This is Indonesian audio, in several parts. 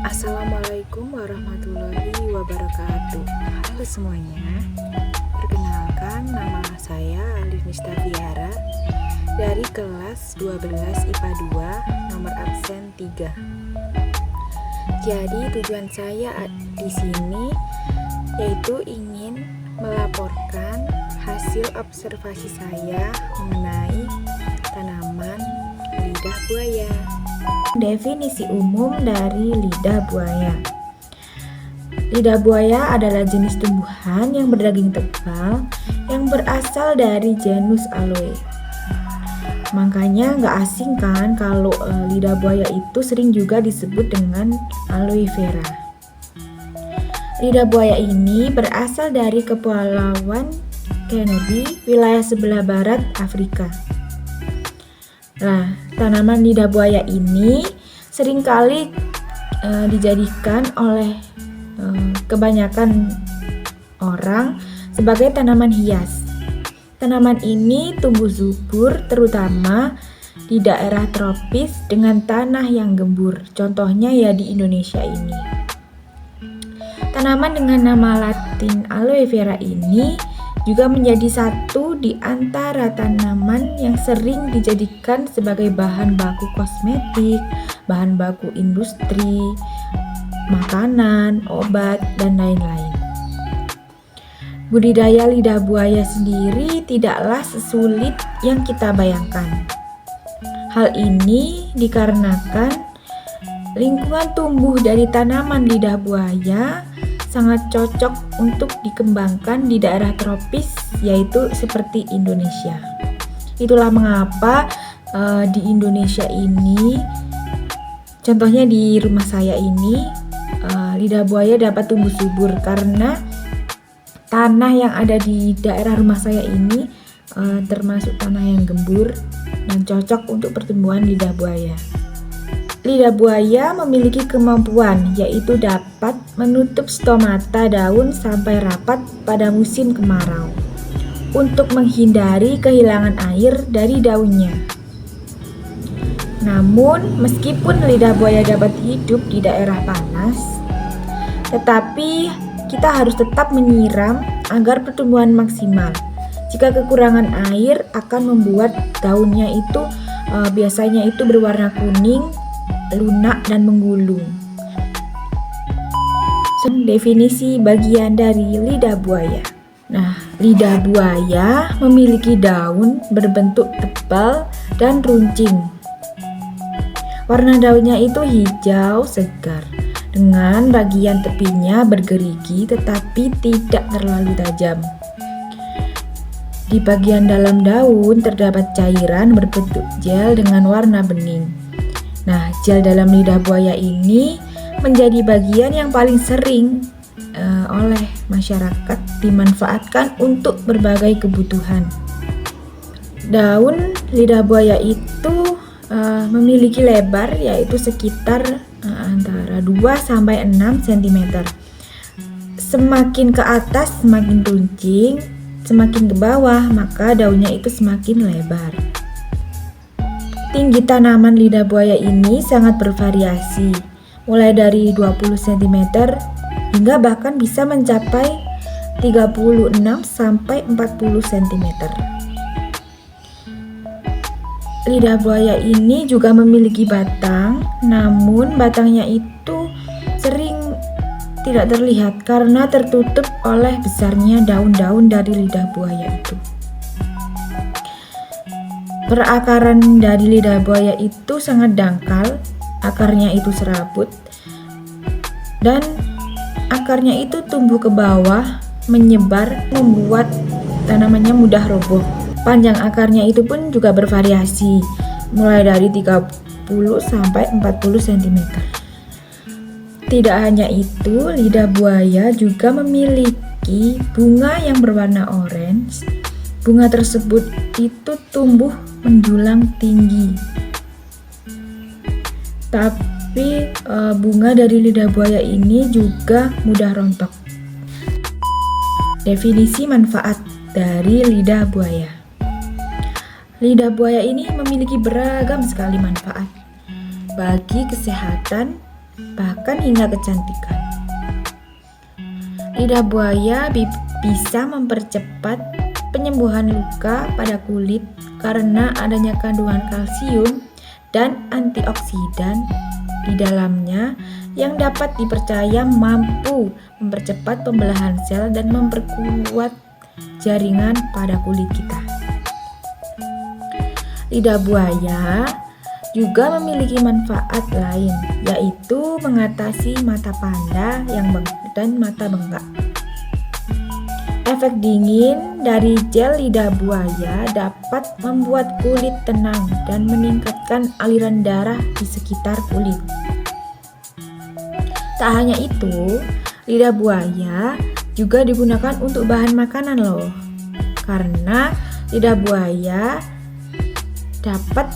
Assalamualaikum warahmatullahi wabarakatuh. Halo semuanya. Perkenalkan, nama saya Alif Mistafiara dari kelas 12 IPA 2 nomor absen 3. Jadi tujuan saya di sini yaitu ingin melaporkan hasil observasi saya mengenai tanaman lidah buaya. Definisi umum dari lidah buaya. Lidah buaya adalah jenis tumbuhan yang berdaging tebal yang berasal dari genus Aloe. Makanya nggak asing kan kalau lidah buaya itu sering juga disebut dengan aloe vera. Lidah buaya ini berasal dari Kepulauan Kennedy, wilayah sebelah barat Afrika. Nah, tanaman lidah buaya ini seringkali dijadikan oleh kebanyakan orang sebagai tanaman hias. Tanaman ini tumbuh subur terutama di daerah tropis dengan tanah yang gembur. Contohnya ya di Indonesia ini. Tanaman dengan nama Latin aloe vera ini juga menjadi satu di antara tanaman yang sering dijadikan sebagai bahan baku kosmetik, bahan baku industri, makanan, obat, dan lain-lain. Budidaya lidah buaya sendiri tidaklah sesulit yang kita bayangkan. Hal ini dikarenakan lingkungan tumbuh dari tanaman lidah buaya sangat cocok untuk dikembangkan di daerah tropis, yaitu seperti Indonesia. Itulah mengapa di Indonesia ini, contohnya di rumah saya ini, lidah buaya dapat tumbuh subur karena tanah yang ada di daerah rumah saya ini termasuk tanah yang gembur dan cocok untuk pertumbuhan lidah buaya. Lidah buaya memiliki kemampuan yaitu dapat menutup stomata daun sampai rapat pada musim kemarau untuk menghindari kehilangan air dari daunnya. Namun, meskipun lidah buaya dapat hidup di daerah panas, tetapi kita harus tetap menyiram agar pertumbuhan maksimal. Jika kekurangan air akan membuat daunnya itu biasanya itu berwarna kuning, lunak dan menggulung. Definisi bagian dari lidah buaya. Nah, lidah buaya memiliki daun berbentuk tebal dan runcing. Warna daunnya itu hijau segar dengan bagian tepinya bergerigi tetapi tidak terlalu tajam. Di bagian dalam daun terdapat cairan berbentuk gel dengan warna bening. Nah, gel dalam lidah buaya ini menjadi bagian yang paling sering oleh masyarakat dimanfaatkan untuk berbagai kebutuhan. Daun lidah buaya itu memiliki lebar yaitu sekitar antara 2-6 cm. Semakin ke atas semakin runcing, semakin ke bawah maka daunnya itu semakin lebar. Tinggi tanaman lidah buaya ini sangat bervariasi, mulai dari 20 cm hingga bahkan bisa mencapai 36 sampai 40 cm. Lidah buaya ini juga memiliki batang, namun batangnya itu sering tidak terlihat karena tertutup oleh besarnya daun-daun dari lidah buaya itu. Perakaran dari lidah buaya itu sangat dangkal, akarnya itu serabut, dan akarnya itu tumbuh ke bawah, menyebar, membuat tanamannya mudah roboh. Panjang akarnya itu pun juga bervariasi, mulai dari 30 sampai 40 cm. Tidak hanya itu, lidah buaya juga memiliki bunga yang berwarna orange. Bunga tersebut itu tumbuh menjulang tinggi. Tapi bunga dari lidah buaya ini juga mudah rontok. Definisi manfaat dari lidah buaya. Lidah buaya ini memiliki beragam sekali manfaat bagi kesehatan, bahkan hingga kecantikan. Lidah buaya bisa mempercepat penyembuhan luka pada kulit karena adanya kandungan kalsium dan antioksidan di dalamnya yang dapat dipercaya mampu mempercepat pembelahan sel dan memperkuat jaringan pada kulit kita. Lidah buaya juga memiliki manfaat lain, yaitu mengatasi mata panda dan mata bengkak. Efek dingin dari gel lidah buaya dapat membuat kulit tenang dan meningkatkan aliran darah di sekitar kulit. Tak hanya itu, lidah buaya juga digunakan untuk bahan makanan loh. Karena lidah buaya dapat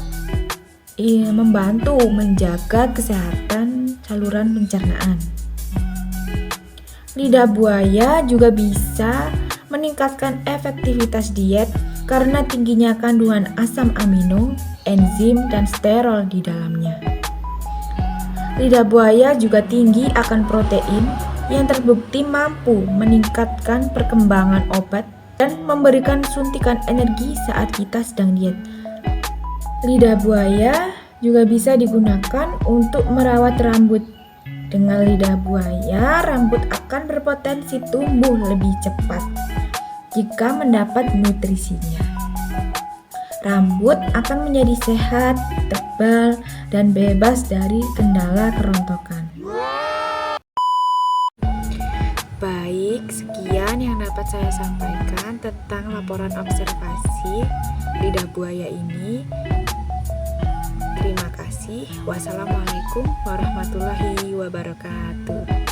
membantu menjaga kesehatan saluran pencernaan. Lidah buaya juga bisa meningkatkan efektivitas diet karena tingginya kandungan asam amino, enzim, dan sterol di dalamnya. Lidah buaya juga tinggi akan protein yang terbukti mampu meningkatkan perkembangan obat dan memberikan suntikan energi saat kita sedang diet. Lidah buaya juga bisa digunakan untuk merawat rambut. Dengan lidah buaya, rambut akan berpotensi tumbuh lebih cepat jika mendapat nutrisinya. Rambut akan menjadi sehat, tebal, dan bebas dari kendala kerontokan. Baik, sekian yang dapat saya sampaikan tentang laporan observasi lidah buaya ini. Terima kasih. Wassalamualaikum warahmatullahi wabarakatuh.